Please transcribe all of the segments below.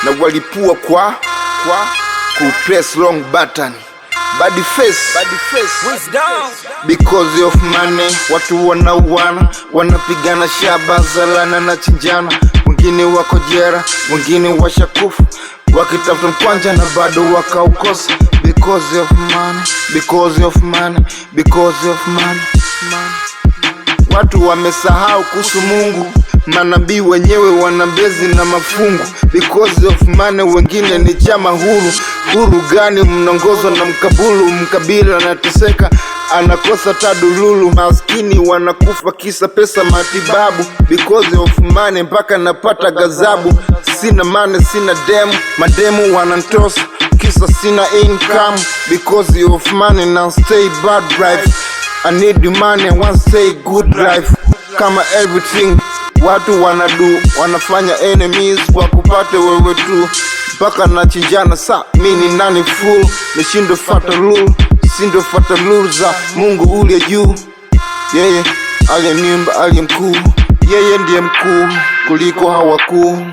Na walipua kwa press wrong button. Body face. Because of money, watu wanauana, wanapigana shaba, zalana na chinjana. Wengine wako jera, wengine washakufu, wakitafuta mkwanja na bado wakaukosa. Because of money, because of money, because of money. Watu wamesahau kuhusu Mungu, manabii wenyewe wanabezi na mafungu. Because of money, wengine ni chama huru. Huru gani? Mnaongozwa na mkabulu, mkabila anateseka, anakosa tadululu. Maskini wanakufa kisa pesa matibabu. Because of money, mpaka napata gazabu. Sina money, sina demu, mademu wanantosa kisa sina income. Because of money, now stay bad life. I need the money, I want stay good life. Kama everything watu wanafanya enemies wakupate wewe tu. Mpaka nachinjana sa mini nani fool. Nishindo fata rule, sindo fata rule za Mungu uliye juu. Yeye aliyeniumba, aliye mkuu. Yeye ndiye mkuu kuliko hawakuu.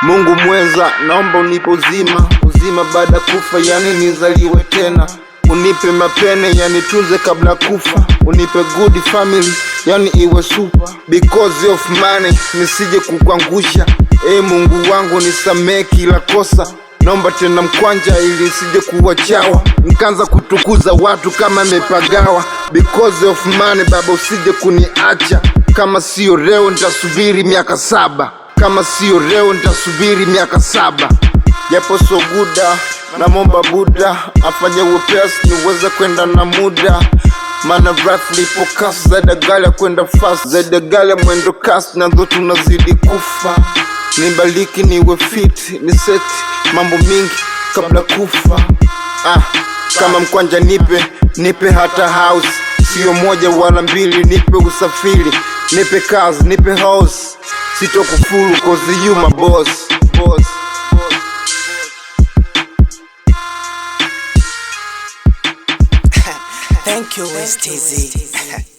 Mungu mweza, naomba unipe uzima baada kufa, yani nizaliwe tena. Unipe mapene, yani tunze kabla kufa. Unipe good family, yani iwe super. Because of money, nisije kukuangusha. Mungu wangu nisamee kila kosa. Naomba tena mkwanja ili nisije kuwa chawa, nikaanza kutukuza watu kama mepagawa. Because of money, baba usije kuniacha. Kama sio leo nitasubiri miaka 7. Kama sio leo nitasubiri miaka 7. Japo so guda, namomba Buddha afanye wepesi niweze kwenda na muda. Mana rap lipo kasi, zaida gala kwenda fast, zaida gala mwendo kasi, na ndo tunazidi kufa. Nibaliki niwe fit, ni set mambo mingi kabla kufa. Kama mkwanja nipe hata house, sio moja wala mbili. Nipe usafiri, nipe kazi, nipe house. Sitokufuru cause you my boss. Thank you, STZ.